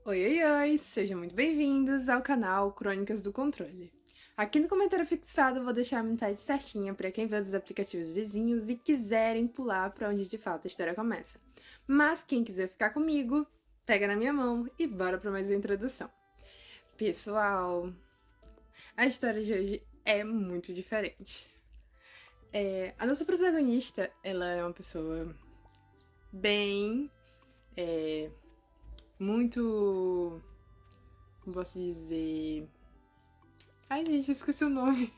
Oi, oi, oi! Sejam muito bem-vindos ao canal Crônicas do Controle. Aqui no comentário fixado eu vou deixar a metade certinha para quem vê dos aplicativos vizinhos e quiserem pular para onde de fato a história começa. Mas quem quiser ficar comigo, pega na minha mão e bora para mais uma introdução. Pessoal, a história de hoje é muito diferente. A nossa protagonista, ela é uma pessoa bem... muito... como posso dizer... Ai, gente, esqueci o nome.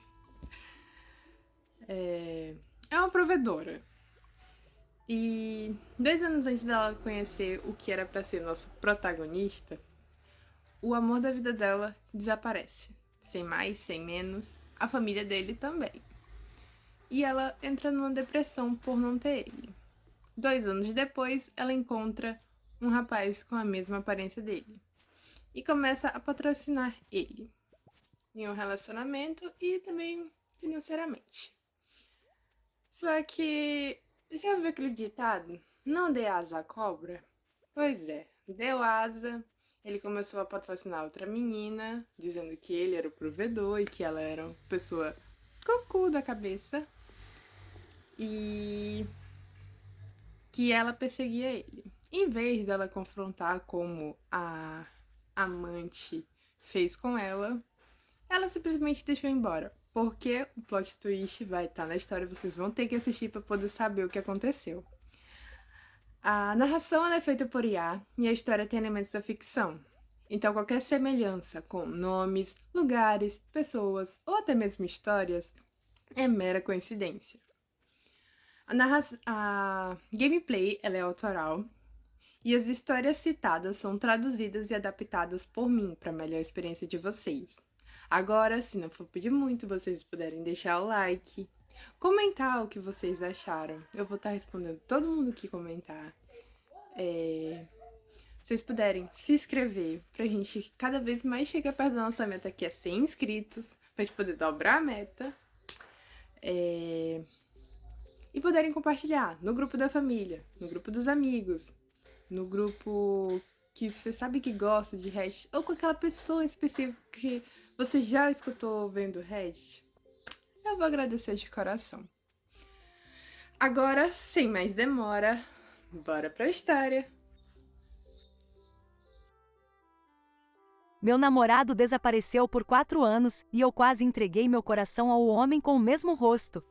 É uma provedora. E 2 anos antes dela conhecer o que era para ser nosso protagonista, o amor da vida dela desaparece. Sem mais, sem menos, a família dele também. E ela entra numa depressão por não ter ele. 2 anos depois, ela encontra um rapaz com a mesma aparência dele. E começa a patrocinar ele. Em um relacionamento e também financeiramente. Só que, já viu aquele ditado? Não dê asa à cobra? Pois é, deu asa. Ele começou a patrocinar outra menina, dizendo que ele era o provedor e que ela era uma pessoa cocu da cabeça. E que ela perseguia ele. Em vez dela confrontar como a amante fez com ela simplesmente deixou embora. Porque o plot twist vai estar na história, vocês vão ter que assistir para poder saber o que aconteceu. A narração é feita por IA e a história tem elementos da ficção. Então, qualquer semelhança com nomes, lugares, pessoas ou até mesmo histórias é mera coincidência. A gameplay ela é autoral e as histórias citadas são traduzidas e adaptadas por mim para melhor experiência de vocês. Agora, se não for pedir muito, vocês puderem deixar o like, comentar o que vocês acharam. Eu vou estar respondendo todo mundo que comentar. Vocês puderem se inscrever pra gente cada vez mais chegar perto da nossa meta, que é 100 inscritos, pra gente poder dobrar a meta. E puderem compartilhar no grupo da família, no grupo dos amigos, no grupo que você sabe que gosta de Reddit, ou com aquela pessoa específica que você já escutou vendo Reddit. Eu vou agradecer de coração. Agora, sem mais demora, bora pra história. Meu namorado desapareceu por 4 anos e eu quase entreguei meu coração ao homem com o mesmo rosto.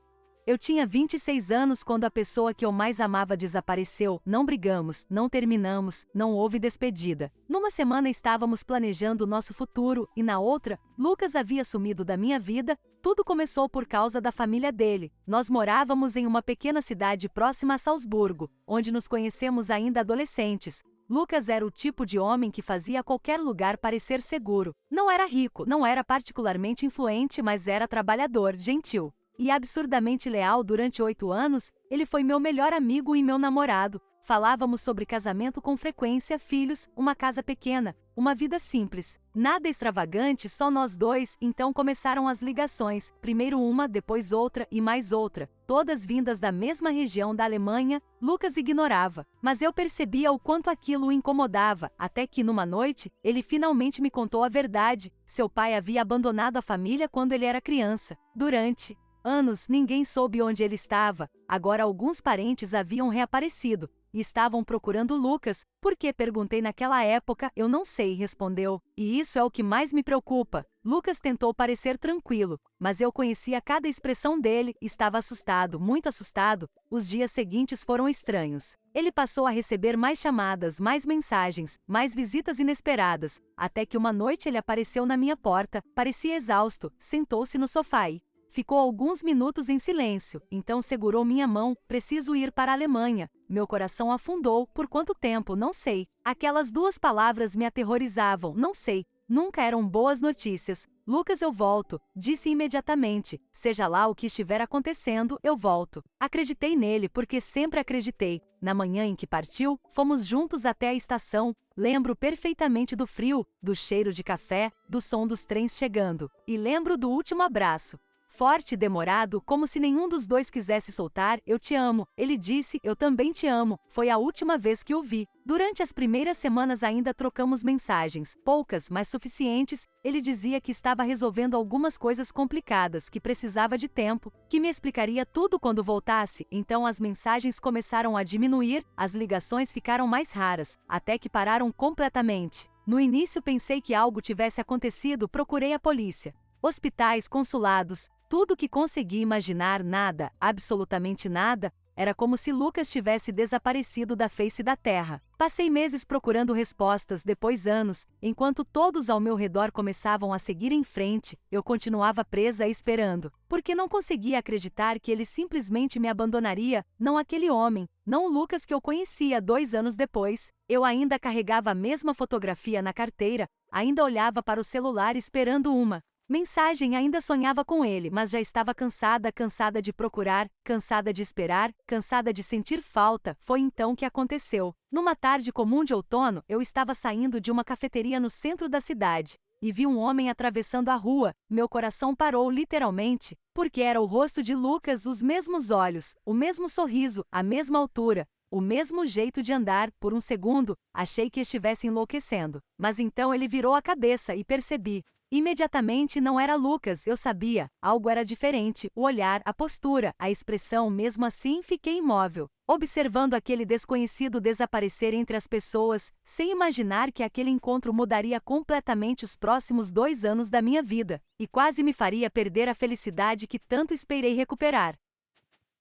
Eu tinha 26 anos quando a pessoa que eu mais amava desapareceu. Não brigamos, não terminamos, não houve despedida. Numa semana estávamos planejando nosso futuro e na outra, Lucas havia sumido da minha vida. Tudo começou por causa da família dele. Nós morávamos em uma pequena cidade próxima a Salzburgo, onde nos conhecemos ainda adolescentes. Lucas era o tipo de homem que fazia qualquer lugar parecer seguro. Não era rico, não era particularmente influente, mas era trabalhador, gentil e absurdamente leal. Durante 8 anos, ele foi meu melhor amigo e meu namorado. Falávamos sobre casamento com frequência, filhos, uma casa pequena, uma vida simples. Nada extravagante, só nós dois. Então começaram as ligações, primeiro uma, depois outra e mais outra, todas vindas da mesma região da Alemanha. Lucas ignorava, mas eu percebia o quanto aquilo o incomodava, até que numa noite, ele finalmente me contou a verdade. Seu pai havia abandonado a família quando ele era criança. Durante anos, ninguém soube onde ele estava. Agora alguns parentes haviam reaparecido e estavam procurando Lucas. Por que? Perguntei naquela época. Eu não sei, respondeu. E isso é o que mais me preocupa. Lucas tentou parecer tranquilo, mas eu conhecia cada expressão dele. Estava assustado, muito assustado. Os dias seguintes foram estranhos. Ele passou a receber mais chamadas, mais mensagens, mais visitas inesperadas, até que uma noite ele apareceu na minha porta. Parecia exausto, sentou-se no sofá e ficou alguns minutos em silêncio, então segurou minha mão. Preciso ir para a Alemanha. Meu coração afundou. Por quanto tempo? Não sei. Aquelas 2 palavras me aterrorizavam. Não sei. Nunca eram boas notícias. Lucas, eu volto, disse imediatamente. Seja lá o que estiver acontecendo, eu volto. Acreditei nele porque sempre acreditei. Na manhã em que partiu, fomos juntos até a estação. Lembro perfeitamente do frio, do cheiro de café, do som dos trens chegando. E lembro do último abraço. forte e demorado, como se nenhum dos dois quisesse soltar. Eu te amo. Ele disse, eu também te amo. Foi a última vez que o vi. Durante as primeiras semanas ainda trocamos mensagens, poucas, mas suficientes. Ele dizia que estava resolvendo algumas coisas complicadas, que precisava de tempo, que me explicaria tudo quando voltasse. Então as mensagens começaram a diminuir, as ligações ficaram mais raras, até que pararam completamente. No início pensei que algo tivesse acontecido, procurei a polícia. Hospitais, consulados, tudo que consegui imaginar, nada, absolutamente nada. Era como se Lucas tivesse desaparecido da face da terra. Passei meses procurando respostas, depois anos, enquanto todos ao meu redor começavam a seguir em frente, eu continuava presa esperando, porque não conseguia acreditar que ele simplesmente me abandonaria, não aquele homem, não o Lucas que eu conhecia 2 anos depois. Eu ainda carregava a mesma fotografia na carteira, ainda olhava para o celular esperando uma mensagem, ainda sonhava com ele, mas já estava cansada de procurar, cansada de esperar, cansada de sentir falta. Foi então que aconteceu. Numa tarde comum de outono, eu estava saindo de uma cafeteria no centro da cidade e vi um homem atravessando a rua. Meu coração parou literalmente, porque era o rosto de Lucas, os mesmos olhos, o mesmo sorriso, a mesma altura, o mesmo jeito de andar. Por um segundo, achei que estivesse enlouquecendo, mas então ele virou a cabeça e percebi. Imediatamente não era Lucas, eu sabia, algo era diferente, o olhar, a postura, a expressão. Mesmo assim fiquei imóvel, observando aquele desconhecido desaparecer entre as pessoas, sem imaginar que aquele encontro mudaria completamente os próximos 2 anos da minha vida, e quase me faria perder a felicidade que tanto esperei recuperar.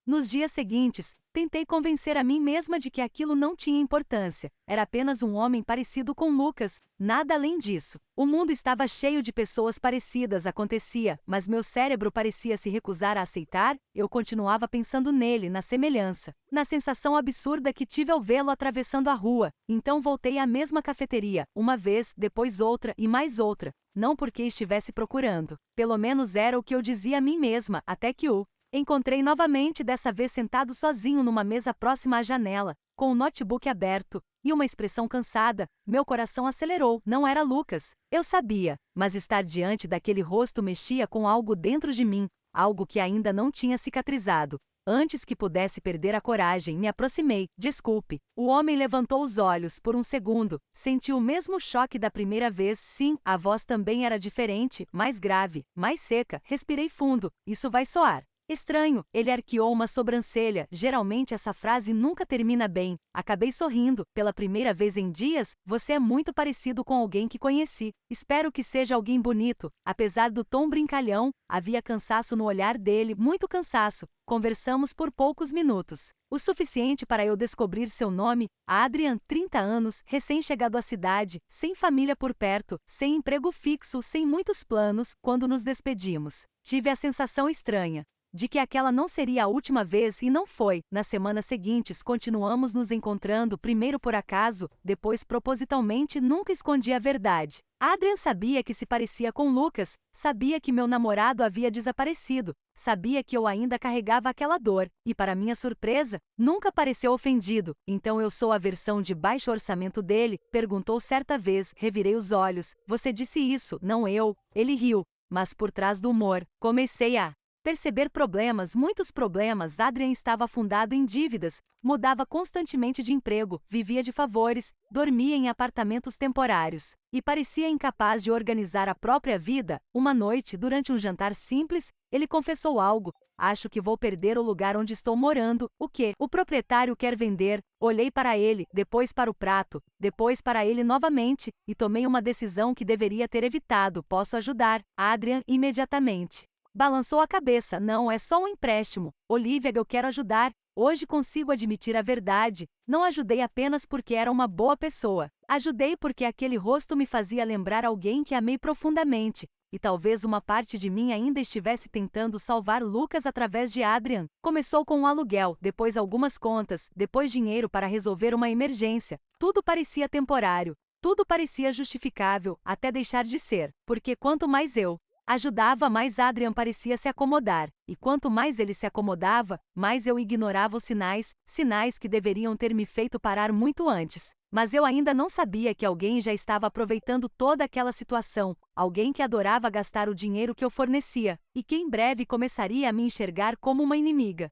Nos dias seguintes, tentei convencer a mim mesma de que aquilo não tinha importância, era apenas um homem parecido com Lucas, nada além disso. O mundo estava cheio de pessoas parecidas, acontecia, mas meu cérebro parecia se recusar a aceitar. Eu continuava pensando nele, na semelhança, na sensação absurda que tive ao vê-lo atravessando a rua. Então voltei à mesma cafeteria, uma vez, depois outra e mais outra, não porque estivesse procurando, pelo menos era o que eu dizia a mim mesma, até que o encontrei novamente, dessa vez sentado sozinho numa mesa próxima à janela, com o notebook aberto, e uma expressão cansada. Meu coração acelerou. Não era Lucas, eu sabia, mas estar diante daquele rosto mexia com algo dentro de mim, algo que ainda não tinha cicatrizado. Antes que pudesse perder a coragem, me aproximei. Desculpe. O homem levantou os olhos por um segundo, senti o mesmo choque da primeira vez. Sim, a voz também era diferente, mais grave, mais seca. Respirei fundo. Isso vai soar estranho. Ele arqueou uma sobrancelha. Geralmente essa frase nunca termina bem. Acabei sorrindo. Pela primeira vez em dias, você é muito parecido com alguém que conheci. Espero que seja alguém bonito. Apesar do tom brincalhão, havia cansaço no olhar dele, muito cansaço. Conversamos por poucos minutos, o suficiente para eu descobrir seu nome. Adrian, 30 anos, recém-chegado à cidade, sem família por perto, sem emprego fixo, sem muitos planos. Quando nos despedimos, tive a sensação estranha de que aquela não seria a última vez, e não foi. Nas semanas seguintes continuamos nos encontrando, primeiro por acaso, depois propositalmente. Nunca escondi a verdade. Adrian sabia que se parecia com Lucas, sabia que meu namorado havia desaparecido, sabia que eu ainda carregava aquela dor, e para minha surpresa, nunca pareceu ofendido. Então eu sou a versão de baixo orçamento dele? Perguntou certa vez. Revirei os olhos. Você disse isso, não eu. Ele riu, mas por trás do humor, comecei a perceber problemas, muitos problemas. Adrian estava afundado em dívidas, mudava constantemente de emprego, vivia de favores, dormia em apartamentos temporários, e parecia incapaz de organizar a própria vida. Uma noite, durante um jantar simples, ele confessou algo. Acho que vou perder o lugar onde estou morando. O quê? O proprietário quer vender. Olhei para ele, depois para o prato, depois para ele novamente, e tomei uma decisão que deveria ter evitado. Posso ajudar? Adrian imediatamente balançou a cabeça. Não, é só um empréstimo. Olivia, eu quero ajudar. Hoje consigo admitir a verdade. Não ajudei apenas porque era uma boa pessoa. Ajudei porque aquele rosto me fazia lembrar alguém que amei profundamente. E talvez uma parte de mim ainda estivesse tentando salvar Lucas através de Adrian. Começou com um aluguel, depois algumas contas, depois dinheiro para resolver uma emergência. Tudo parecia temporário. Tudo parecia justificável, até deixar de ser. Porque quanto mais eu Ajudava, mas Adrian parecia se acomodar, e quanto mais ele se acomodava, mais eu ignorava os sinais que deveriam ter me feito parar muito antes. Mas eu ainda não sabia que alguém já estava aproveitando toda aquela situação, alguém que adorava gastar o dinheiro que eu fornecia, e que em breve começaria a me enxergar como uma inimiga.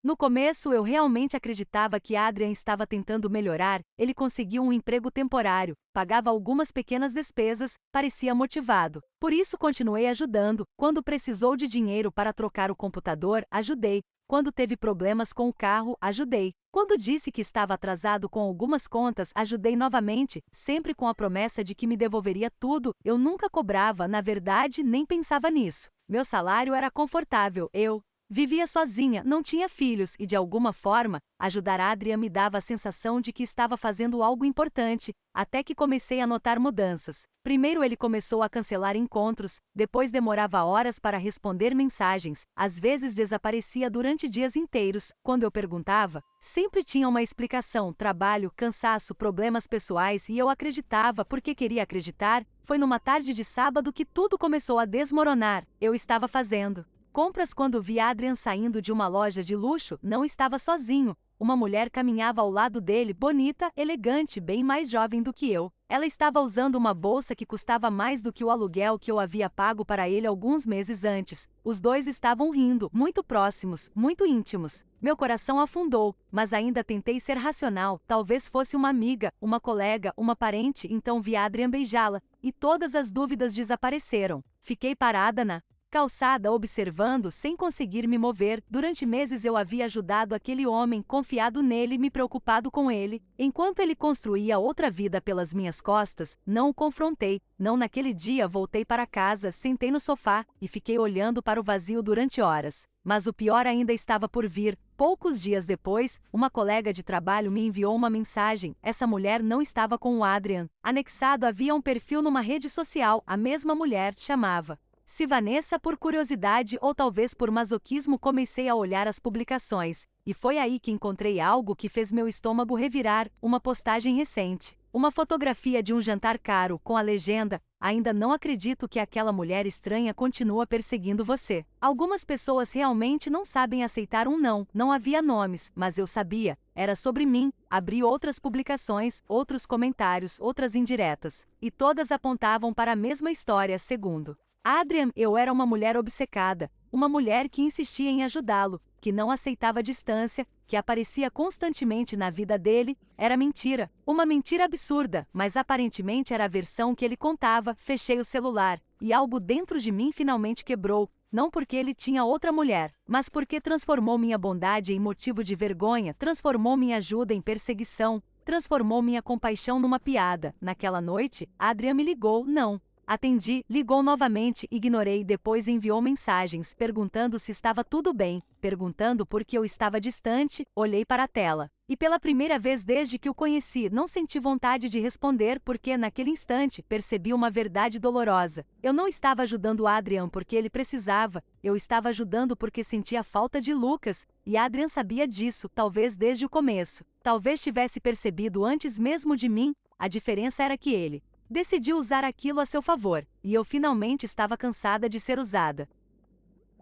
No começo eu realmente acreditava que Adrian estava tentando melhorar, ele conseguiu um emprego temporário, pagava algumas pequenas despesas, parecia motivado. Por isso continuei ajudando, quando precisou de dinheiro para trocar o computador, ajudei. Quando teve problemas com o carro, ajudei. Quando disse que estava atrasado com algumas contas, ajudei novamente, sempre com a promessa de que me devolveria tudo, eu nunca cobrava, na verdade, nem pensava nisso. Meu salário era confortável, eu vivia sozinha, não tinha filhos e, de alguma forma, ajudar Adrian me dava a sensação de que estava fazendo algo importante, até que comecei a notar mudanças. Primeiro ele começou a cancelar encontros, depois demorava horas para responder mensagens, às vezes desaparecia durante dias inteiros. Quando eu perguntava, sempre tinha uma explicação: trabalho, cansaço, problemas pessoais, e eu acreditava porque queria acreditar. Foi numa tarde de sábado que tudo começou a desmoronar. Eu estava fazendo compras quando vi Adrian saindo de uma loja de luxo, não estava sozinho. Uma mulher caminhava ao lado dele, bonita, elegante, bem mais jovem do que eu. Ela estava usando uma bolsa que custava mais do que o aluguel que eu havia pago para ele alguns meses antes. Os dois estavam rindo, muito próximos, muito íntimos. Meu coração afundou, mas ainda tentei ser racional. Talvez fosse uma amiga, uma colega, uma parente. Então vi Adrian beijá-la, e todas as dúvidas desapareceram. Fiquei parada na calçada observando sem conseguir me mover. Durante meses eu havia ajudado aquele homem, confiado nele, me preocupado com ele. Enquanto ele construía outra vida pelas minhas costas, não o confrontei. Não naquele dia voltei para casa, sentei no sofá e fiquei olhando para o vazio durante horas. Mas o pior ainda estava por vir. Poucos dias depois, uma colega de trabalho me enviou uma mensagem. Essa mulher não estava com o Adrian. Anexado havia um perfil numa rede social. A mesma mulher chamava-se Vanessa. Por curiosidade ou talvez por masoquismo comecei a olhar as publicações, e foi aí que encontrei algo que fez meu estômago revirar, uma postagem recente. Uma fotografia de um jantar caro, com a legenda: ainda não acredito que aquela mulher estranha continua perseguindo você. Algumas pessoas realmente não sabem aceitar um não. Não havia nomes, mas eu sabia. Era sobre mim. Abri outras publicações, outros comentários, outras indiretas. E todas apontavam para a mesma história. Segundo Adrian, eu era uma mulher obcecada, uma mulher que insistia em ajudá-lo, que não aceitava distância, que aparecia constantemente na vida dele. Era mentira, uma mentira absurda, mas aparentemente era a versão que ele contava. Fechei o celular, e algo dentro de mim finalmente quebrou, não porque ele tinha outra mulher, mas porque transformou minha bondade em motivo de vergonha, transformou minha ajuda em perseguição, transformou minha compaixão numa piada. Naquela noite, Adrian me ligou, não atendi, ligou novamente, ignorei, depois enviou mensagens perguntando se estava tudo bem, perguntando por que eu estava distante. Olhei para a tela, e pela primeira vez desde que o conheci, não senti vontade de responder, porque naquele instante percebi uma verdade dolorosa. Eu não estava ajudando Adrian porque ele precisava, eu estava ajudando porque sentia falta de Lucas, e Adrian sabia disso, talvez desde o começo. Talvez tivesse percebido antes mesmo de mim. A diferença era que ele decidiu usar aquilo a seu favor, e eu finalmente estava cansada de ser usada.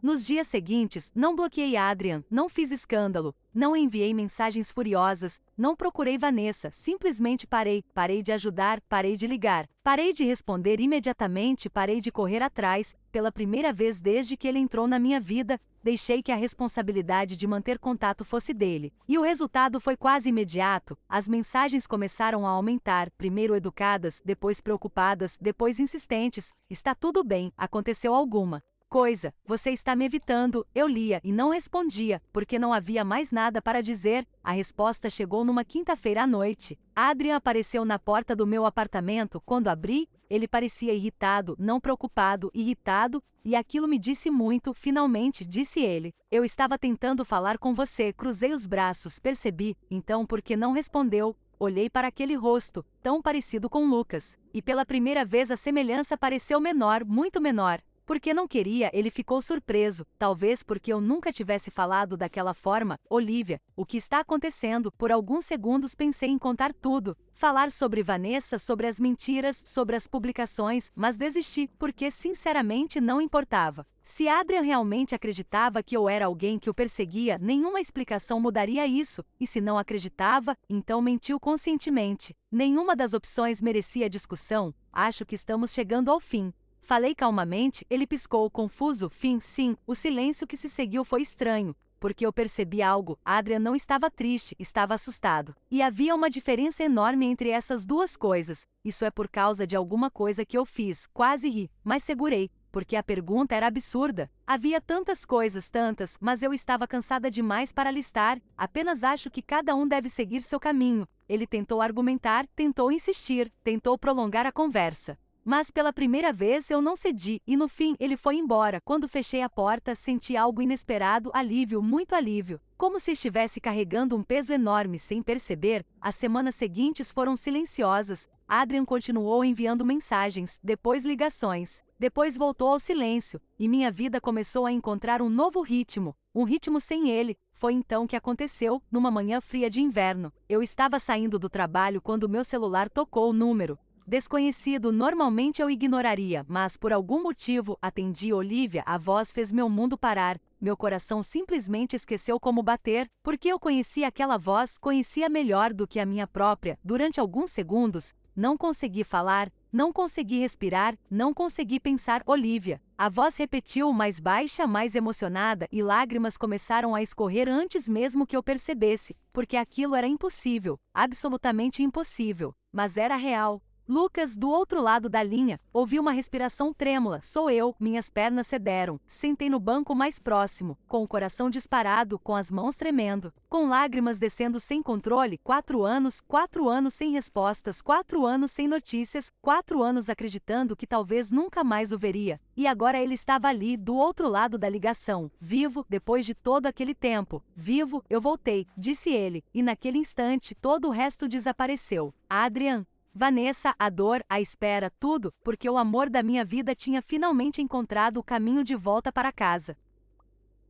Nos dias seguintes, não bloqueei Adrian, não fiz escândalo, não enviei mensagens furiosas, não procurei Vanessa, simplesmente parei de ajudar, parei de ligar, parei de responder imediatamente, parei de correr atrás. Pela primeira vez desde que ele entrou na minha vida, deixei que a responsabilidade de manter contato fosse dele. E o resultado foi quase imediato. As mensagens começaram a aumentar, primeiro educadas, depois preocupadas, depois insistentes. Está tudo bem, aconteceu alguma coisa, você está me evitando. Eu lia e não respondia, porque não havia mais nada para dizer. A resposta chegou numa quinta-feira à noite. Adrian apareceu na porta do meu apartamento. Quando abri, ele parecia irritado, não preocupado, irritado, e aquilo me disse muito. Finalmente, disse ele, eu estava tentando falar com você. Cruzei os braços, percebi, então, por que não respondeu. Olhei para aquele rosto, tão parecido com Lucas, e pela primeira vez a semelhança pareceu menor, muito menor. Porque não queria, ele ficou surpreso, talvez porque eu nunca tivesse falado daquela forma. Olivia, o que está acontecendo? Por alguns segundos pensei em contar tudo. Falar sobre Vanessa, sobre as mentiras, sobre as publicações, mas desisti, porque sinceramente não importava. Se Adrian realmente acreditava que eu era alguém que o perseguia, nenhuma explicação mudaria isso, e se não acreditava, então mentiu conscientemente. Nenhuma das opções merecia discussão. Acho que estamos chegando ao fim. Falei calmamente, ele piscou, confuso. Fim, sim, o silêncio que se seguiu foi estranho, porque eu percebi algo. Adrian não estava triste, estava assustado. E havia uma diferença enorme entre essas duas coisas. Isso é por causa de alguma coisa que eu fiz, quase ri, mas segurei, porque a pergunta era absurda. Havia tantas coisas, tantas, mas eu estava cansada demais para listar. Apenas acho que cada um deve seguir seu caminho. Ele tentou argumentar, tentou insistir, tentou prolongar a conversa. Mas pela primeira vez eu não cedi, e no fim ele foi embora. Quando fechei a porta, senti algo inesperado, alívio, muito alívio. Como se estivesse carregando um peso enorme sem perceber. As semanas seguintes foram silenciosas. Adrian continuou enviando mensagens, depois ligações. Depois voltou ao silêncio, e minha vida começou a encontrar um novo ritmo. Um ritmo sem ele. Foi então que aconteceu, numa manhã fria de inverno. Eu estava saindo do trabalho quando meu celular tocou o número desconhecido. Normalmente eu ignoraria, mas por algum motivo atendi. Olivia, a voz fez meu mundo parar. Meu coração simplesmente esqueceu como bater, porque eu conhecia aquela voz, conhecia melhor do que a minha própria. Durante alguns segundos, não consegui falar, não consegui respirar, não consegui pensar. Olivia. A voz repetiu, mais baixa, mais emocionada, e lágrimas começaram a escorrer antes mesmo que eu percebesse, porque aquilo era impossível, absolutamente impossível, mas era real. Lucas, do outro lado da linha, ouvi uma respiração trêmula. Sou eu, minhas pernas cederam. Sentei no banco mais próximo, com o coração disparado, com as mãos tremendo, com lágrimas descendo sem controle. 4 anos sem respostas, 4 anos sem notícias, 4 anos acreditando que talvez nunca mais o veria. E agora ele estava ali, do outro lado da ligação, vivo, depois de todo aquele tempo. Vivo, eu voltei, disse ele, e naquele instante todo o resto desapareceu. Adrian. Vanessa, a dor, a espera, tudo, porque o amor da minha vida tinha finalmente encontrado o caminho de volta para casa.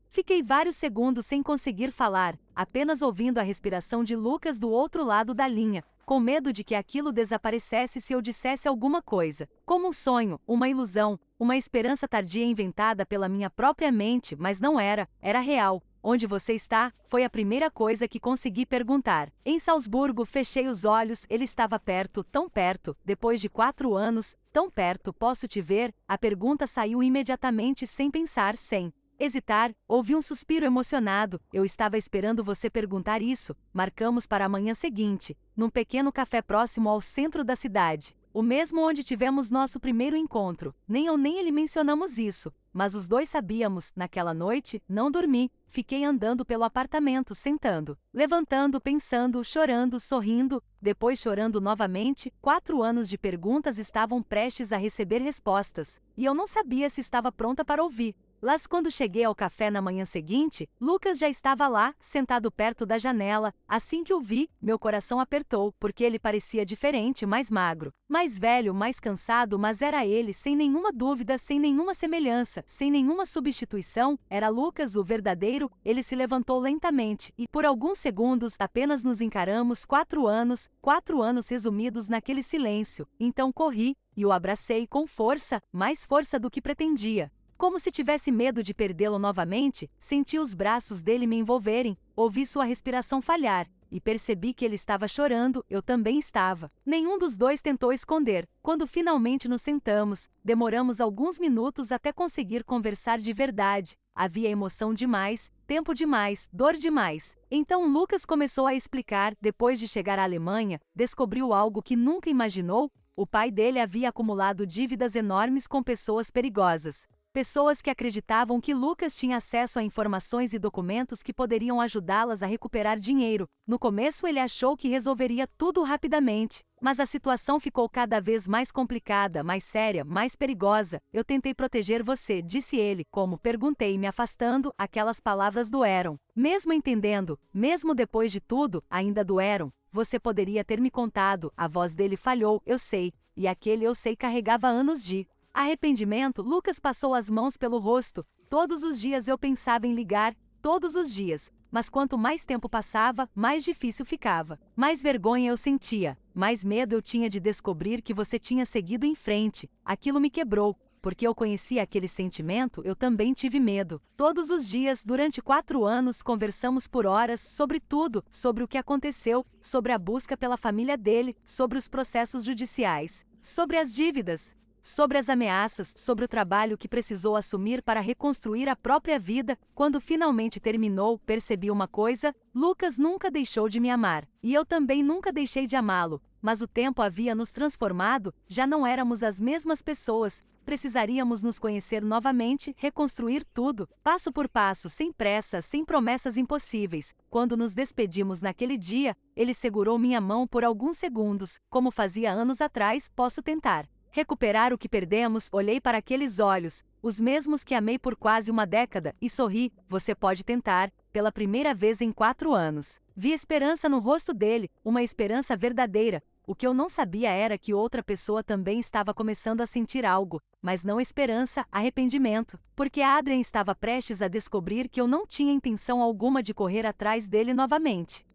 Fiquei vários segundos sem conseguir falar, apenas ouvindo a respiração de Lucas do outro lado da linha, com medo de que aquilo desaparecesse se eu dissesse alguma coisa. Como um sonho, uma ilusão, uma esperança tardia inventada pela minha própria mente, mas não era, era real. Onde você está? Foi a primeira coisa que consegui perguntar. Em Salzburgo, fechei os olhos, ele estava perto, tão perto, depois de 4 anos, tão perto, posso te ver? A pergunta saiu imediatamente sem pensar, sem hesitar. Ouvi um suspiro emocionado. Eu estava esperando você perguntar isso. Marcamos para a manhã seguinte, num pequeno café próximo ao centro da cidade. O mesmo onde tivemos nosso primeiro encontro. Nem eu nem ele mencionamos isso, mas os dois sabíamos. Naquela noite, não dormi. Fiquei andando pelo apartamento, sentando, levantando, pensando, chorando, sorrindo, depois chorando novamente. 4 anos de perguntas estavam prestes a receber respostas, e eu não sabia se estava pronta para ouvir. Mas quando cheguei ao café na manhã seguinte, Lucas já estava lá, sentado perto da janela. Assim que o vi, meu coração apertou, porque ele parecia diferente, mais magro, mais velho, mais cansado, mas era ele, sem nenhuma dúvida, sem nenhuma semelhança, sem nenhuma substituição. Era Lucas, o verdadeiro. Ele se levantou lentamente, e por alguns segundos apenas nos encaramos. 4 anos resumidos naquele silêncio. Então corri, e o abracei com força, mais força do que pretendia. Como se tivesse medo de perdê-lo novamente, senti os braços dele me envolverem, ouvi sua respiração falhar, e percebi que ele estava chorando. Eu também estava. Nenhum dos dois tentou esconder. Quando finalmente nos sentamos, demoramos alguns minutos até conseguir conversar de verdade. Havia emoção demais, tempo demais, dor demais. Então Lucas começou a explicar. Depois de chegar à Alemanha, descobriu algo que nunca imaginou. O pai dele havia acumulado dívidas enormes com pessoas perigosas. Pessoas que acreditavam que Lucas tinha acesso a informações e documentos que poderiam ajudá-las a recuperar dinheiro. No começo ele achou que resolveria tudo rapidamente, mas a situação ficou cada vez mais complicada, mais séria, mais perigosa. Eu tentei proteger você, disse ele. Como? Perguntei, me afastando. Aquelas palavras doeram. Mesmo entendendo, mesmo depois de tudo, ainda doeram. Você poderia ter me contado. A voz dele falhou. Eu sei. E aquele eu sei carregava anos de Arrependimento. Lucas passou as mãos pelo rosto. Todos os dias eu pensava em ligar, todos os dias. Mas quanto mais tempo passava, mais difícil ficava. Mais vergonha eu sentia, mais medo eu tinha de descobrir que você tinha seguido em frente. Aquilo me quebrou. Porque eu conhecia aquele sentimento, eu também tive medo. Todos os dias, durante 4 anos, conversamos por horas sobre tudo, sobre o que aconteceu, sobre a busca pela família dele, sobre os processos judiciais, sobre as dívidas, sobre as ameaças, sobre o trabalho que precisou assumir para reconstruir a própria vida. Quando finalmente terminou, percebi uma coisa: Lucas nunca deixou de me amar. E eu também nunca deixei de amá-lo. Mas o tempo havia nos transformado, já não éramos as mesmas pessoas. Precisaríamos nos conhecer novamente, reconstruir tudo, passo por passo, sem pressa, sem promessas impossíveis. Quando nos despedimos naquele dia, ele segurou minha mão por alguns segundos, como fazia anos atrás. Posso tentar recuperar o que perdemos. Olhei para aqueles olhos, os mesmos que amei por quase uma década, e sorri. Você pode tentar, pela primeira vez em 4 anos. Vi esperança no rosto dele, uma esperança verdadeira. O que eu não sabia era que outra pessoa também estava começando a sentir algo, mas não esperança, arrependimento, porque Adrian estava prestes a descobrir que eu não tinha intenção alguma de correr atrás dele novamente.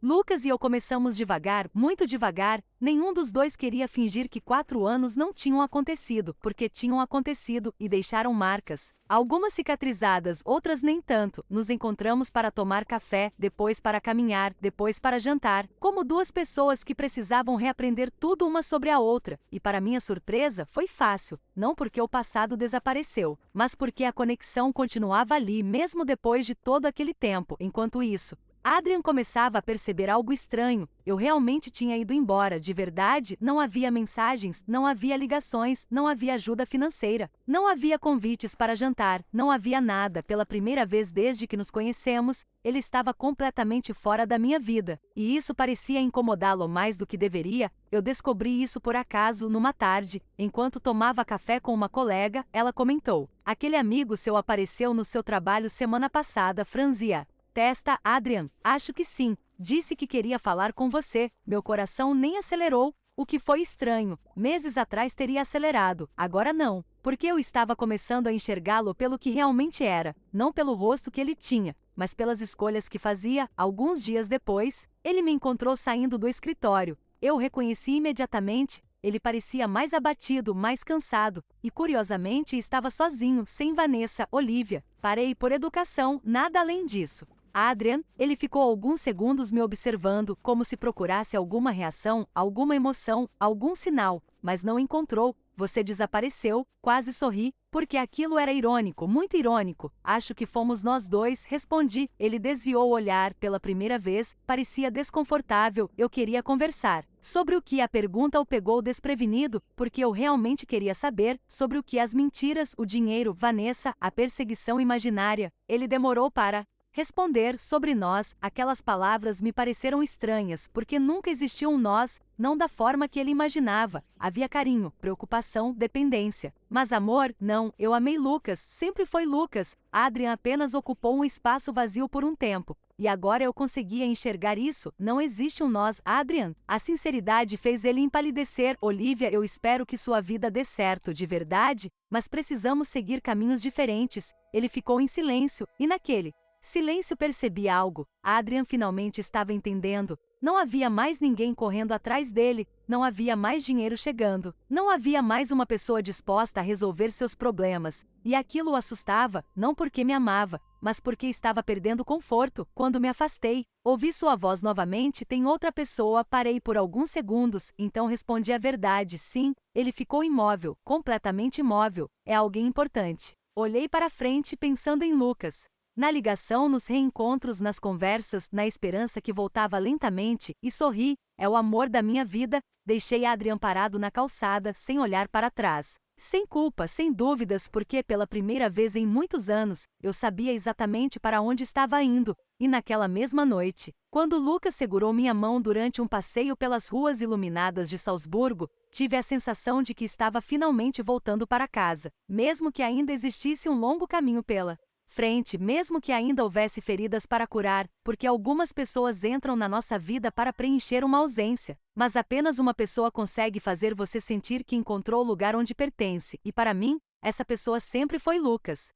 Lucas e eu começamos devagar, muito devagar. Nenhum dos dois queria fingir que 4 anos não tinham acontecido, porque tinham acontecido e deixaram marcas. Algumas cicatrizadas, outras nem tanto. Nos encontramos para tomar café, depois para caminhar, depois para jantar, como 2 pessoas que precisavam reaprender tudo uma sobre a outra. E para minha surpresa, foi fácil. Não porque o passado desapareceu, mas porque a conexão continuava ali mesmo depois de todo aquele tempo. Enquanto isso, Adrian começava a perceber algo estranho. Eu realmente tinha ido embora, de verdade. Não havia mensagens, não havia ligações, não havia ajuda financeira, não havia convites para jantar, não havia nada. Pela primeira vez desde que nos conhecemos, ele estava completamente fora da minha vida. E isso parecia incomodá-lo mais do que deveria. Eu descobri isso por acaso, numa tarde, enquanto tomava café com uma colega. Ela comentou: aquele amigo seu apareceu no seu trabalho semana passada. Franzia testa. Adrian: acho que sim. Disse que queria falar com você. Meu coração nem acelerou, o que foi estranho. Meses atrás teria acelerado, agora não, porque eu estava começando a enxergá-lo pelo que realmente era, não pelo rosto que ele tinha, mas pelas escolhas que fazia. Alguns dias depois, ele me encontrou saindo do escritório. Eu o reconheci imediatamente. Ele parecia mais abatido, mais cansado, e curiosamente estava sozinho, sem Vanessa. Olivia. Parei por educação, nada além disso. Adrian, ele ficou alguns segundos me observando, como se procurasse alguma reação, alguma emoção, algum sinal, mas não encontrou. Você desapareceu. Quase sorri, porque aquilo era irônico, muito irônico. Acho que fomos nós dois, respondi. Ele desviou o olhar pela primeira vez, parecia desconfortável. Eu queria conversar sobre o que. A pergunta o pegou desprevenido, porque eu realmente queria saber sobre o que: as mentiras, o dinheiro, Vanessa, a perseguição imaginária. Ele demorou para responder. Sobre nós, aquelas palavras me pareceram estranhas, porque nunca existiu um nós, não da forma que ele imaginava. Havia carinho, preocupação, dependência. Mas amor, não. Eu amei Lucas, sempre foi Lucas. Adrian apenas ocupou um espaço vazio por um tempo. E agora eu conseguia enxergar isso. Não existe um nós, Adrian. A sinceridade fez ele empalidecer. Olivia, eu espero que sua vida dê certo, de verdade, mas precisamos seguir caminhos diferentes. Ele ficou em silêncio, e naquele silêncio percebi algo. Adrian finalmente estava entendendo. Não havia mais ninguém correndo atrás dele, não havia mais dinheiro chegando, não havia mais uma pessoa disposta a resolver seus problemas. E aquilo o assustava, não porque me amava, mas porque estava perdendo conforto. Quando me afastei, ouvi sua voz novamente: tem outra pessoa. Parei por alguns segundos, então respondi a verdade: sim. Ele ficou imóvel, completamente imóvel. É alguém importante. Olhei para frente pensando em Lucas. Na ligação, nos reencontros, nas conversas, na esperança que voltava lentamente, e sorri. É o amor da minha vida. Deixei Adrian parado na calçada, sem olhar para trás. Sem culpa, sem dúvidas, porque pela primeira vez em muitos anos, eu sabia exatamente para onde estava indo. E naquela mesma noite, quando Lucas segurou minha mão durante um passeio pelas ruas iluminadas de Salzburgo, tive a sensação de que estava finalmente voltando para casa, mesmo que ainda existisse um longo caminho pela frente, mesmo que ainda houvesse feridas para curar, porque algumas pessoas entram na nossa vida para preencher uma ausência. Mas apenas uma pessoa consegue fazer você sentir que encontrou o lugar onde pertence, e para mim, essa pessoa sempre foi Lucas.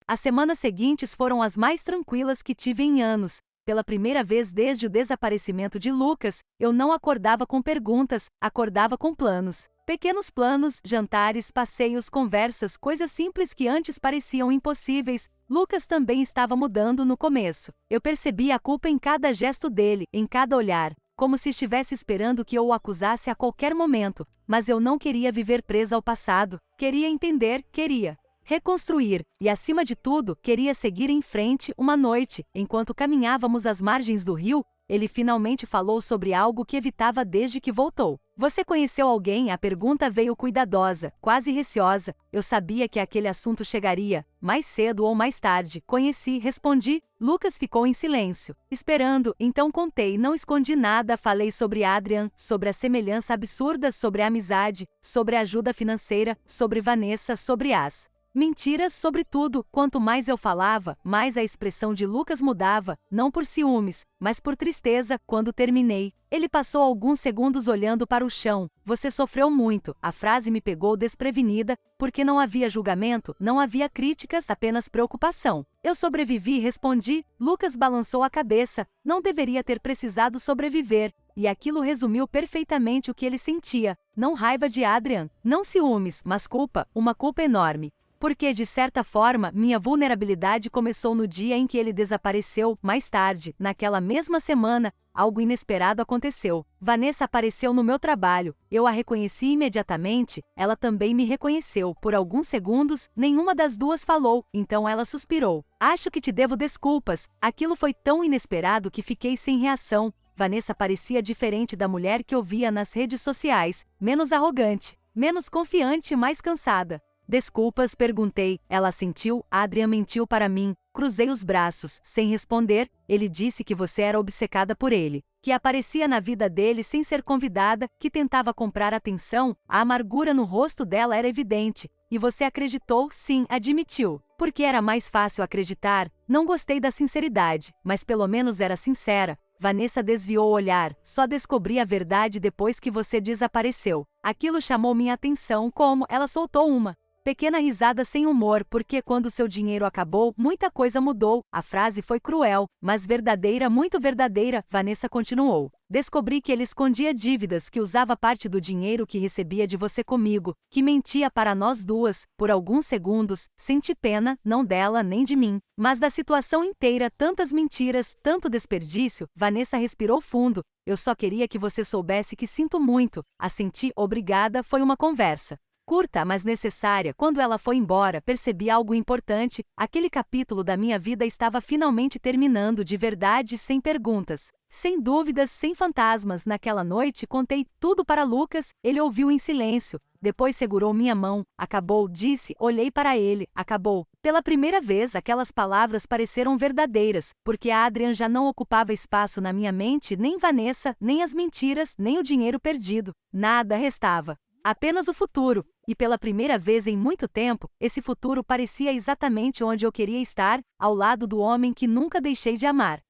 As semanas seguintes foram as mais tranquilas que tive em anos. Pela primeira vez desde o desaparecimento de Lucas, eu não acordava com perguntas, acordava com planos. Pequenos planos, jantares, passeios, conversas, coisas simples que antes pareciam impossíveis. Lucas também estava mudando no começo. Eu percebia a culpa em cada gesto dele, em cada olhar, como se estivesse esperando que eu o acusasse a qualquer momento. Mas eu não queria viver presa ao passado. Queria entender, queria reconstruir, e acima de tudo, queria seguir em frente. Uma noite, enquanto caminhávamos às margens do rio, ele finalmente falou sobre algo que evitava desde que voltou. Você conheceu alguém? A pergunta veio cuidadosa, quase receosa. Eu sabia que aquele assunto chegaria, mais cedo ou mais tarde. Conheci, respondi. Lucas ficou em silêncio, esperando. Então contei, não escondi nada. Falei sobre Adrian, sobre a semelhança absurda, sobre a amizade, sobre a ajuda financeira, sobre Vanessa, sobre as mentiras, sobre tudo. Quanto mais eu falava, mais a expressão de Lucas mudava, não por ciúmes, mas por tristeza. Quando terminei, ele passou alguns segundos olhando para o chão. Você sofreu muito. A frase me pegou desprevenida, porque não havia julgamento, não havia críticas, apenas preocupação. Eu sobrevivi, respondi. Lucas balançou a cabeça. Não deveria ter precisado sobreviver. E aquilo resumiu perfeitamente o que ele sentia. Não raiva de Adrian, não ciúmes, mas culpa, uma culpa enorme. Porque, de certa forma, minha vulnerabilidade começou no dia em que ele desapareceu. Mais tarde, naquela mesma semana, algo inesperado aconteceu. Vanessa apareceu no meu trabalho. Eu a reconheci imediatamente, ela também me reconheceu. Por alguns segundos, nenhuma das duas falou, então ela suspirou. Acho que te devo desculpas. Aquilo foi tão inesperado que fiquei sem reação. Vanessa parecia diferente da mulher que eu via nas redes sociais, menos arrogante, menos confiante e mais cansada. Desculpas, perguntei. Ela assentiu. Adrian mentiu para mim. Cruzei os braços, sem responder. Ele disse que você era obcecada por ele, que aparecia na vida dele sem ser convidada, que tentava comprar atenção. A amargura no rosto dela era evidente. E você acreditou? Sim, admitiu. Porque era mais fácil acreditar. Não gostei da sinceridade, mas pelo menos era sincera. Vanessa desviou o olhar. Só descobri a verdade depois que você desapareceu. Aquilo chamou minha atenção. Como? Ela soltou uma pequena risada sem humor, porque quando seu dinheiro acabou, muita coisa mudou. A frase foi cruel, mas verdadeira, muito verdadeira. Vanessa continuou. Descobri que ele escondia dívidas, que usava parte do dinheiro que recebia de você comigo, que mentia para nós duas. Por alguns segundos, senti pena, não dela nem de mim, mas da situação inteira. Tantas mentiras, tanto desperdício. Vanessa respirou fundo. Eu só queria que você soubesse que sinto muito. Assenti. Obrigada. Foi uma conversa curta, mas necessária. Quando ela foi embora, percebi algo importante. Aquele capítulo da minha vida estava finalmente terminando, de verdade, sem perguntas, sem dúvidas, sem fantasmas. Naquela noite, contei tudo para Lucas. Ele ouviu em silêncio. Depois segurou minha mão. Acabou, disse. Olhei para ele. Acabou. Pela primeira vez, aquelas palavras pareceram verdadeiras, porque a Adrian já não ocupava espaço na minha mente, nem Vanessa, nem as mentiras, nem o dinheiro perdido. Nada restava. Apenas o futuro. E pela primeira vez em muito tempo, esse futuro parecia exatamente onde eu queria estar, ao lado do homem que nunca deixei de amar.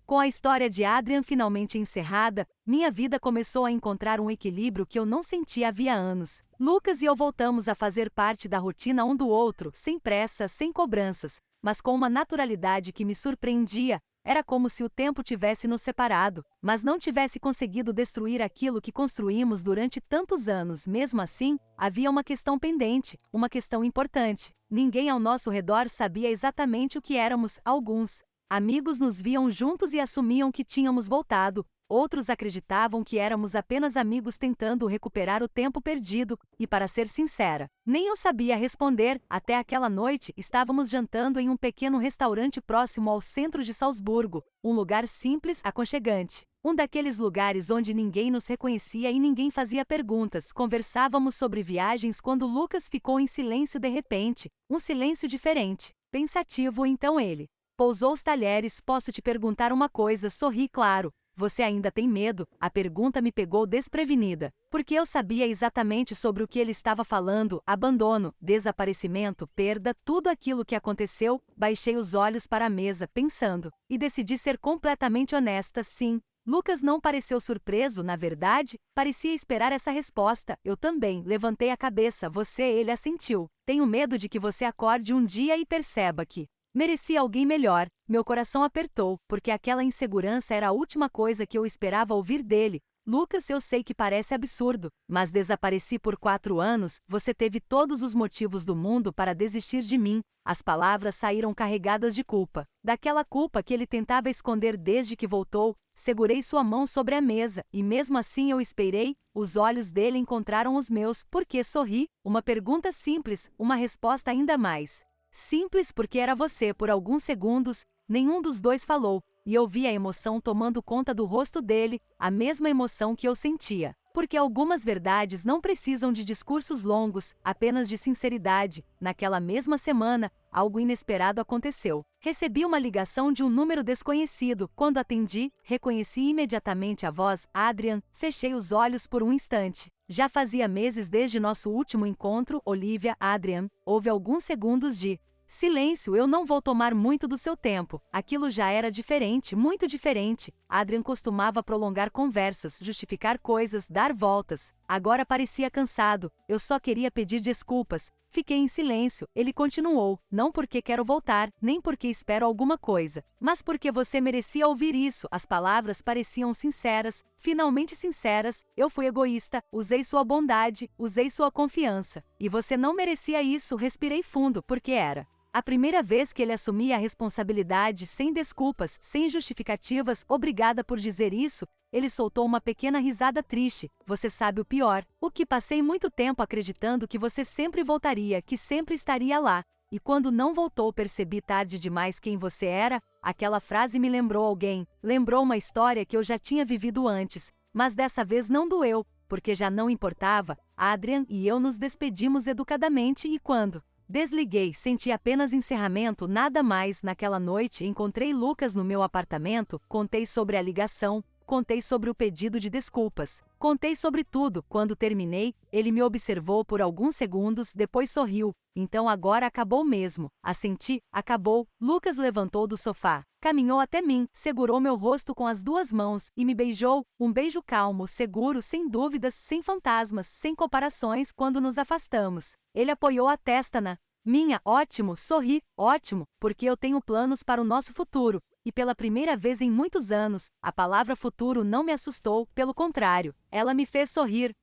Com a história de Adrian finalmente encerrada, minha vida começou a encontrar um equilíbrio que eu não sentia havia anos. Lucas e eu voltamos a fazer parte da rotina um do outro, sem pressa, sem cobranças, mas com uma naturalidade que me surpreendia. Era como se o tempo tivesse nos separado, mas não tivesse conseguido destruir aquilo que construímos durante tantos anos. Mesmo assim, havia uma questão pendente, uma questão importante. Ninguém ao nosso redor sabia exatamente o que éramos. Alguns amigos nos viam juntos e assumiam que tínhamos voltado. Outros acreditavam que éramos apenas amigos tentando recuperar o tempo perdido, e para ser sincera, nem eu sabia responder. Até aquela noite, estávamos jantando em um pequeno restaurante próximo ao centro de Salzburgo, um lugar simples, aconchegante. Um daqueles lugares onde ninguém nos reconhecia e ninguém fazia perguntas. Conversávamos sobre viagens quando Lucas ficou em silêncio de repente, um silêncio diferente, pensativo. Então ele pousou os talheres. Posso te perguntar uma coisa? Sorri, claro. Você ainda tem medo? A pergunta me pegou desprevenida. porque eu sabia exatamente sobre o que ele estava falando: abandono, desaparecimento, perda, tudo aquilo que aconteceu. Baixei os olhos para a mesa, pensando, e decidi ser completamente honesta. Sim. Lucas não pareceu surpreso, na verdade, parecia esperar essa resposta. Eu também levantei a cabeça. Você, ele assentiu. Tenho medo de que você acorde um dia e perceba que merecia alguém melhor. Meu coração apertou, porque aquela insegurança era a última coisa que eu esperava ouvir dele. Lucas, eu sei que parece absurdo, mas desapareci por 4 anos. Você teve todos os motivos do mundo para desistir de mim. As palavras saíram carregadas de culpa. Daquela culpa que ele tentava esconder desde que voltou. Segurei sua mão sobre a mesa, e mesmo assim eu esperei. Os olhos dele encontraram os meus. Por que sorri? Uma pergunta simples, uma resposta ainda mais simples, porque era você. Por alguns segundos, nenhum dos dois falou, e eu vi a emoção tomando conta do rosto dele, a mesma emoção que eu sentia. Porque algumas verdades não precisam de discursos longos, apenas de sinceridade. Naquela mesma semana, algo inesperado aconteceu. Recebi uma ligação de um número desconhecido. Quando atendi, reconheci imediatamente a voz. Adrian. Fechei os olhos por um instante. Já fazia meses desde nosso último encontro. Olivia. Adrian. Houve alguns segundos de silêncio. Eu não vou tomar muito do seu tempo. Aquilo já era diferente, muito diferente. Adrian costumava prolongar conversas, justificar coisas, dar voltas. Agora parecia cansado. Eu só queria pedir desculpas. Fiquei em silêncio. Ele continuou. Não porque quero voltar, nem porque espero alguma coisa, mas porque você merecia ouvir isso. As palavras pareciam sinceras, finalmente sinceras. Eu fui egoísta, usei sua bondade, usei sua confiança. E você não merecia isso. Respirei fundo, porque era a primeira vez que ele assumia a responsabilidade, sem desculpas, sem justificativas. Obrigada por dizer isso. Ele soltou uma pequena risada triste. Você sabe o pior? O que passei muito tempo acreditando que você sempre voltaria, que sempre estaria lá. E quando não voltou, percebi tarde demais quem você era. Aquela frase me lembrou alguém. Lembrou uma história que eu já tinha vivido antes. Mas dessa vez não doeu, porque já não importava. Adrian e eu nos despedimos educadamente e quando desliguei, senti apenas encerramento, nada mais. Naquela noite, encontrei Lucas no meu apartamento, contei sobre a ligação, contei sobre o pedido de desculpas, contei sobre tudo. Quando terminei, ele me observou por alguns segundos, depois sorriu. Então agora acabou mesmo. Assenti, acabou. Lucas levantou do sofá, caminhou até mim, segurou meu rosto com as 2 mãos e me beijou. Um beijo calmo, seguro, sem dúvidas, sem fantasmas, sem comparações. Quando nos afastamos, ele apoiou a testa na minha. Ótimo, sorri, ótimo, porque eu tenho planos para o nosso futuro. E pela primeira vez em muitos anos, a palavra futuro não me assustou, pelo contrário, ela me fez sorrir.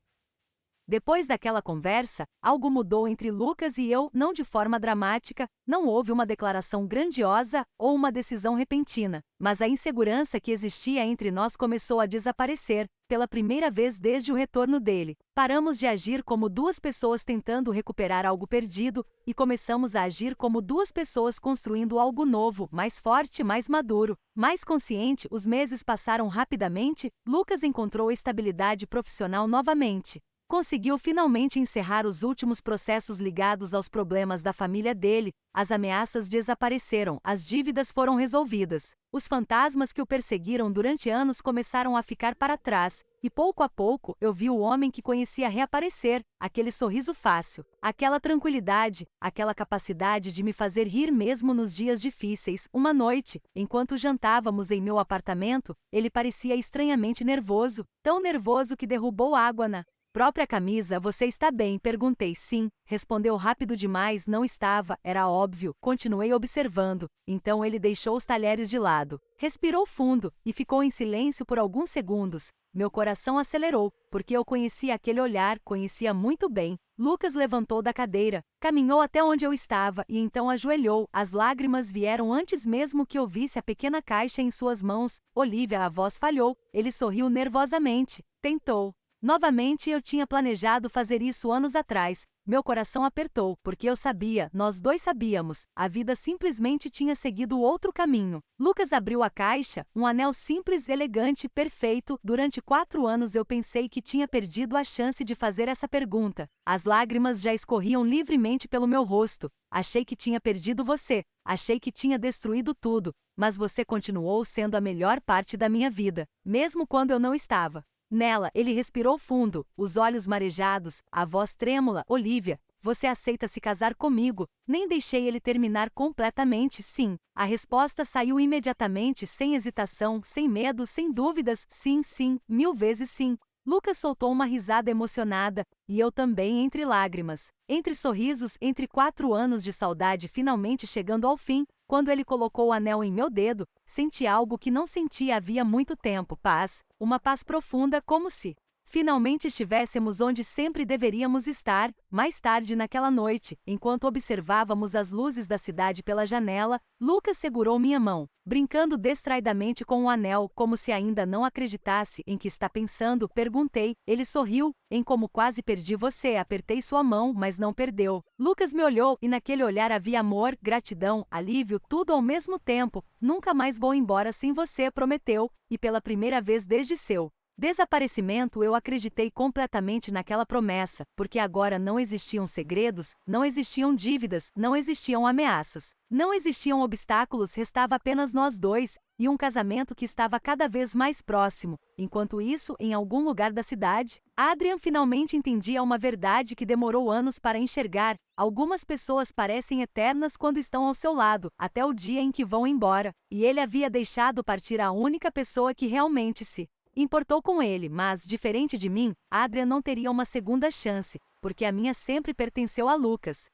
Depois daquela conversa, algo mudou entre Lucas e eu, não de forma dramática, não houve uma declaração grandiosa ou uma decisão repentina, mas a insegurança que existia entre nós começou a desaparecer, pela primeira vez desde o retorno dele. Paramos de agir como 2 pessoas tentando recuperar algo perdido e começamos a agir como 2 pessoas construindo algo novo, mais forte, mais maduro, mais consciente. Os meses passaram rapidamente. Lucas encontrou estabilidade profissional novamente. Conseguiu finalmente encerrar os últimos processos ligados aos problemas da família dele. As ameaças desapareceram, as dívidas foram resolvidas. Os fantasmas que o perseguiram durante anos começaram a ficar para trás, e pouco a pouco eu vi o homem que conhecia reaparecer, aquele sorriso fácil, aquela tranquilidade, aquela capacidade de me fazer rir mesmo nos dias difíceis. Uma noite, enquanto jantávamos em meu apartamento, ele parecia estranhamente nervoso, tão nervoso que derrubou água na própria camisa. Você está bem? Perguntei. Sim, respondeu rápido demais. Não estava, era óbvio. Continuei observando. Então ele deixou os talheres de lado, respirou fundo e ficou em silêncio por alguns segundos. Meu coração acelerou, porque eu conhecia aquele olhar, conhecia muito bem. Lucas levantou da cadeira, caminhou até onde eu estava e então ajoelhou. As lágrimas vieram antes mesmo que eu visse a pequena caixa em suas mãos. Olivia, a voz falhou. Ele sorriu nervosamente. Tentou. Novamente eu tinha planejado fazer isso anos atrás. Meu coração apertou, porque eu sabia, nós 2 sabíamos, a vida simplesmente tinha seguido outro caminho. Lucas abriu a caixa, um anel simples, elegante, perfeito. Durante 4 anos eu pensei que tinha perdido a chance de fazer essa pergunta. As lágrimas já escorriam livremente pelo meu rosto. Achei que tinha perdido você, achei que tinha destruído tudo, mas você continuou sendo a melhor parte da minha vida, mesmo quando eu não estava. Nela, ele respirou fundo, os olhos marejados, a voz trêmula: Olivia, você aceita se casar comigo? Nem deixei ele terminar completamente. Sim. A resposta saiu imediatamente, sem hesitação, sem medo, sem dúvidas. Sim, sim, 1000 vezes sim. Lucas soltou uma risada emocionada, e eu também, entre lágrimas. Entre sorrisos, entre 4 anos de saudade finalmente chegando ao fim, quando ele colocou o anel em meu dedo, senti algo que não sentia havia muito tempo: paz, uma paz profunda, como se finalmente estivéssemos onde sempre deveríamos estar. Mais tarde naquela noite, enquanto observávamos as luzes da cidade pela janela, Lucas segurou minha mão, brincando distraidamente com o anel, como se ainda não acreditasse em que está pensando. Perguntei. Ele sorriu. Em como quase perdi você. Apertei sua mão, mas não perdeu. Lucas me olhou, e naquele olhar havia amor, gratidão, alívio, tudo ao mesmo tempo. Nunca mais vou embora sem você, prometeu, e pela primeira vez desde seu desaparecimento eu acreditei completamente naquela promessa, porque agora não existiam segredos, não existiam dívidas, não existiam ameaças, não existiam obstáculos, restava apenas nós dois, e um casamento que estava cada vez mais próximo. Enquanto isso, em algum lugar da cidade, Adrian finalmente entendia uma verdade que demorou anos para enxergar: algumas pessoas parecem eternas quando estão ao seu lado, até o dia em que vão embora, e ele havia deixado partir a única pessoa que realmente se importou com ele, mas, diferente de mim, Adrian não teria uma segunda chance, porque a minha sempre pertenceu a Lucas.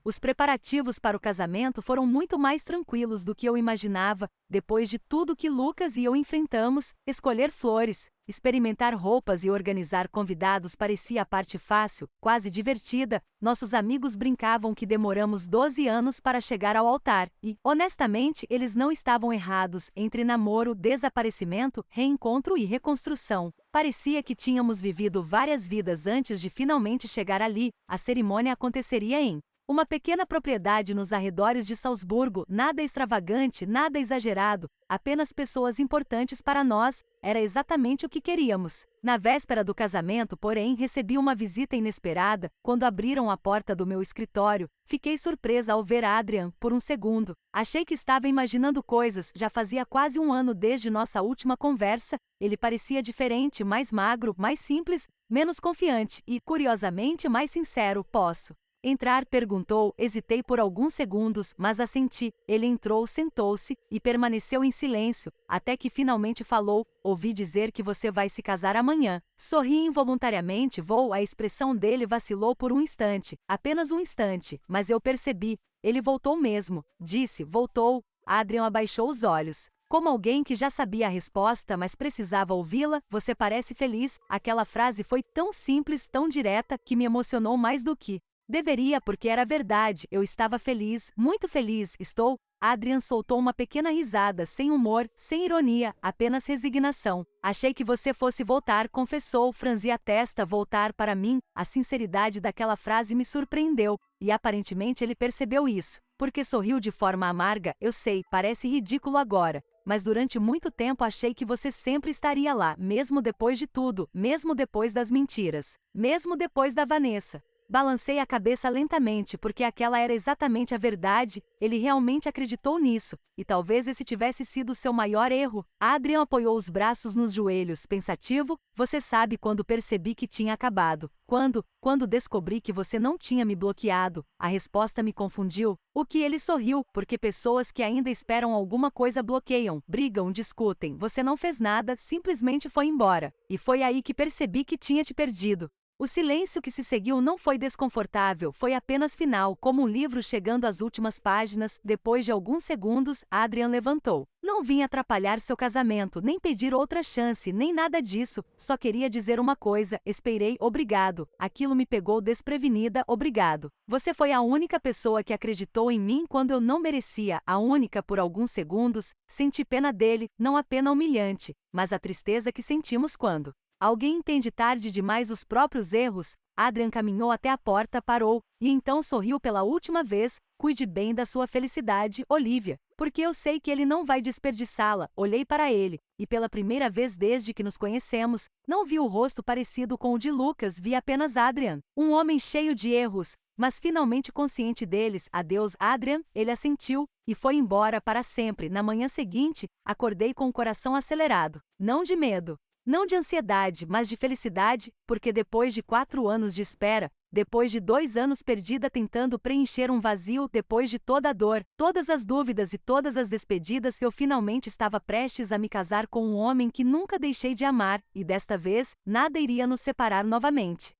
Os preparativos para o casamento foram muito mais tranquilos do que eu imaginava. Depois de tudo que Lucas e eu enfrentamos, escolher flores, experimentar roupas e organizar convidados parecia a parte fácil, quase divertida. Nossos amigos brincavam que demoramos 12 anos para chegar ao altar, e, honestamente, eles não estavam errados. Entre namoro, desaparecimento, reencontro e reconstrução, parecia que tínhamos vivido várias vidas antes de finalmente chegar ali. A cerimônia aconteceria em uma pequena propriedade nos arredores de Salzburgo, nada extravagante, nada exagerado, apenas pessoas importantes para nós. Era exatamente o que queríamos. Na véspera do casamento, porém, recebi uma visita inesperada. Quando abriram a porta do meu escritório, fiquei surpresa ao ver Adrian. Por um segundo, achei que estava imaginando coisas. Já fazia quase um ano desde nossa última conversa. Ele parecia diferente, mais magro, mais simples, menos confiante e, curiosamente, mais sincero. Posso entrar? Perguntou. Hesitei por alguns segundos, mas assenti. Ele entrou, sentou-se e permaneceu em silêncio, até que finalmente falou: ouvi dizer que você vai se casar amanhã. Sorri involuntariamente. A expressão dele vacilou por um instante, apenas um instante, mas eu percebi. Ele voltou mesmo. Disse: voltou. Adrian abaixou os olhos, como alguém que já sabia a resposta, mas precisava ouvi-la. Você parece feliz. Aquela frase foi tão simples, tão direta, que me emocionou mais do que deveria, porque era verdade. Eu estava feliz, muito feliz. Estou. Adrian soltou uma pequena risada, sem humor, sem ironia, apenas resignação. Achei que você fosse voltar, confessou. Franzi a testa. Voltar para mim? A sinceridade daquela frase me surpreendeu, e aparentemente ele percebeu isso, porque sorriu de forma amarga. Eu sei, parece ridículo agora, mas durante muito tempo achei que você sempre estaria lá, mesmo depois de tudo, mesmo depois das mentiras, mesmo depois da Vanessa. Balancei a cabeça lentamente, porque aquela era exatamente a verdade. Ele realmente acreditou nisso, e talvez esse tivesse sido seu maior erro. Adrian apoiou os braços nos joelhos, pensativo. Você sabe, quando percebi que tinha acabado, quando descobri que você não tinha me bloqueado, a resposta me confundiu. O que? Ele sorriu. Porque pessoas que ainda esperam alguma coisa bloqueiam, brigam, discutem. Você não fez nada, simplesmente foi embora. E foi aí que percebi que tinha te perdido. O silêncio que se seguiu não foi desconfortável, foi apenas final, como um livro chegando às últimas páginas. Depois de alguns segundos, Adrian levantou. Não vim atrapalhar seu casamento, nem pedir outra chance, nem nada disso. Só queria dizer uma coisa. Esperei. Obrigado. Aquilo me pegou desprevenida. Obrigado. Você foi a única pessoa que acreditou em mim quando eu não merecia. A única. Por alguns segundos, senti pena dele, não a pena humilhante, mas a tristeza que sentimos quando alguém entende tarde demais os próprios erros. Adrian caminhou até a porta, parou, e então sorriu pela última vez. Cuide bem da sua felicidade, Olivia, porque eu sei que ele não vai desperdiçá-la. Olhei para ele, e pela primeira vez desde que nos conhecemos, não vi o rosto parecido com o de Lucas. Vi apenas Adrian, um homem cheio de erros, mas finalmente consciente deles. Adeus, Adrian. Ele assentiu, e foi embora para sempre. Na manhã seguinte, acordei com o coração acelerado, não de medo, Não de ansiedade, mas de felicidade, porque depois de 4 anos de espera, depois de 2 anos perdida tentando preencher um vazio, depois de toda a dor, todas as dúvidas e todas as despedidas, eu finalmente estava prestes a me casar com um homem que nunca deixei de amar, e desta vez, nada iria nos separar novamente.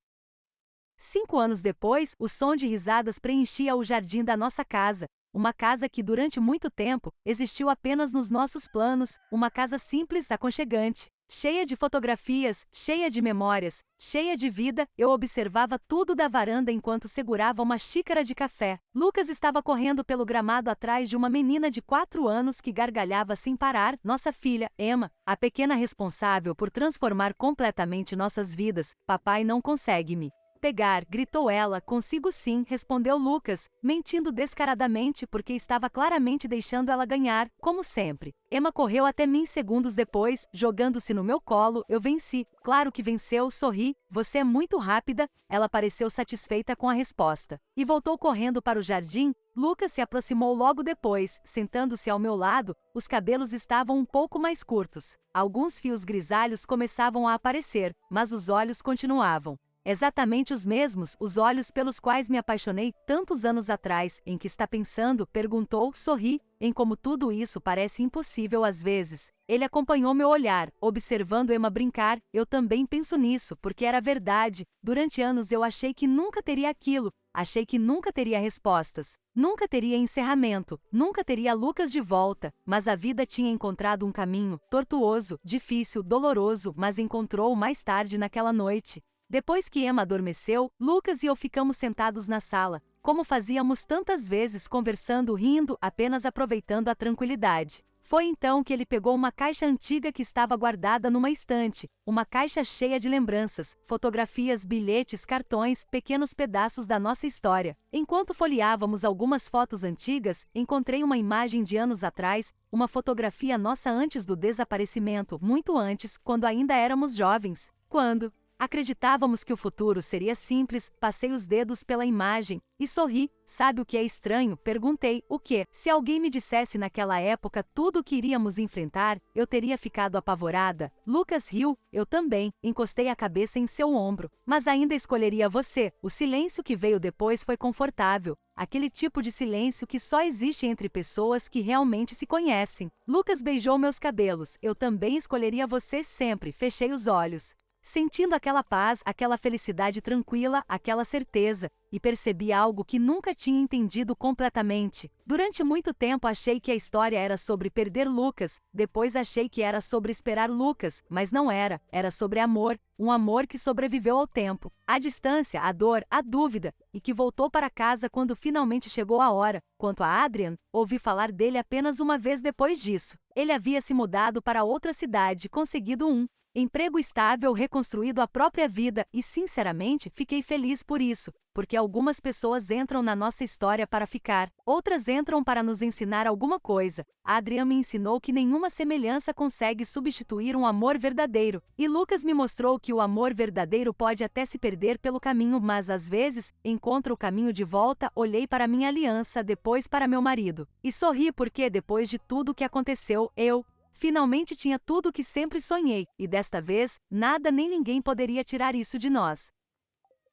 5 anos depois, o som de risadas preenchia o jardim da nossa casa, uma casa que durante muito tempo existiu apenas nos nossos planos, uma casa simples, aconchegante. Cheia de fotografias, cheia de memórias, cheia de vida, eu observava tudo da varanda enquanto segurava uma xícara de café. Lucas estava correndo pelo gramado atrás de uma menina de 4 anos que gargalhava sem parar, nossa filha, Emma, a pequena responsável por transformar completamente nossas vidas. Papai não consegue me pegar, gritou ela. Consigo sim, respondeu Lucas, mentindo descaradamente porque estava claramente deixando ela ganhar, como sempre. Emma correu até mim segundos depois, jogando-se no meu colo. Eu venci. Claro que venceu, sorri. Você é muito rápida. Ela pareceu satisfeita com a resposta. E voltou correndo para o jardim. Lucas se aproximou logo depois, sentando-se ao meu lado. Os cabelos estavam um pouco mais curtos. Alguns fios grisalhos começavam a aparecer, mas os olhos continuavam. Exatamente os mesmos, os olhos pelos quais me apaixonei tantos anos atrás. Em que está pensando? Perguntou, sorri, em como tudo isso parece impossível às vezes. Ele acompanhou meu olhar, observando Emma brincar. Eu também penso nisso, porque era verdade. Durante anos eu achei que nunca teria aquilo, achei que nunca teria respostas, nunca teria encerramento, nunca teria Lucas de volta, mas a vida tinha encontrado um caminho, tortuoso, difícil, doloroso, mas encontrou mais tarde naquela noite. Depois que Emma adormeceu, Lucas e eu ficamos sentados na sala, como fazíamos tantas vezes, conversando, rindo, apenas aproveitando a tranquilidade. Foi então que ele pegou uma caixa antiga que estava guardada numa estante, uma caixa cheia de lembranças, fotografias, bilhetes, cartões, pequenos pedaços da nossa história. Enquanto folheávamos algumas fotos antigas, encontrei uma imagem de anos atrás, uma fotografia nossa antes do desaparecimento, muito antes, quando ainda éramos jovens. Quando acreditávamos que o futuro seria simples, passei os dedos pela imagem e sorri. Sabe o que é estranho? Perguntei. O quê? Se alguém me dissesse naquela época tudo o que iríamos enfrentar, eu teria ficado apavorada. Lucas riu, eu também, encostei a cabeça em seu ombro. Mas ainda escolheria você. O silêncio que veio depois foi confortável. Aquele tipo de silêncio que só existe entre pessoas que realmente se conhecem. Lucas beijou meus cabelos. Eu também escolheria você sempre. Fechei os olhos, sentindo aquela paz, aquela felicidade tranquila, aquela certeza, e percebi algo que nunca tinha entendido completamente. Durante muito tempo achei que a história era sobre perder Lucas, depois achei que era sobre esperar Lucas, mas não era, era sobre amor, um amor que sobreviveu ao tempo, à distância, à dor, à dúvida, e que voltou para casa quando finalmente chegou a hora. Quanto a Adrian, ouvi falar dele apenas uma vez depois disso. Ele havia se mudado para outra cidade, conseguido um emprego estável, reconstruído a própria vida, e sinceramente fiquei feliz por isso, porque algumas pessoas entram na nossa história para ficar, outras entram para nos ensinar alguma coisa. Adrian me ensinou que nenhuma semelhança consegue substituir um amor verdadeiro, e Lucas me mostrou que o amor verdadeiro pode até se perder pelo caminho, mas às vezes encontra o caminho de volta. Olhei para minha aliança, depois para meu marido, e sorri porque depois de tudo o que aconteceu, eu finalmente tinha tudo o que sempre sonhei, e desta vez, nada nem ninguém poderia tirar isso de nós.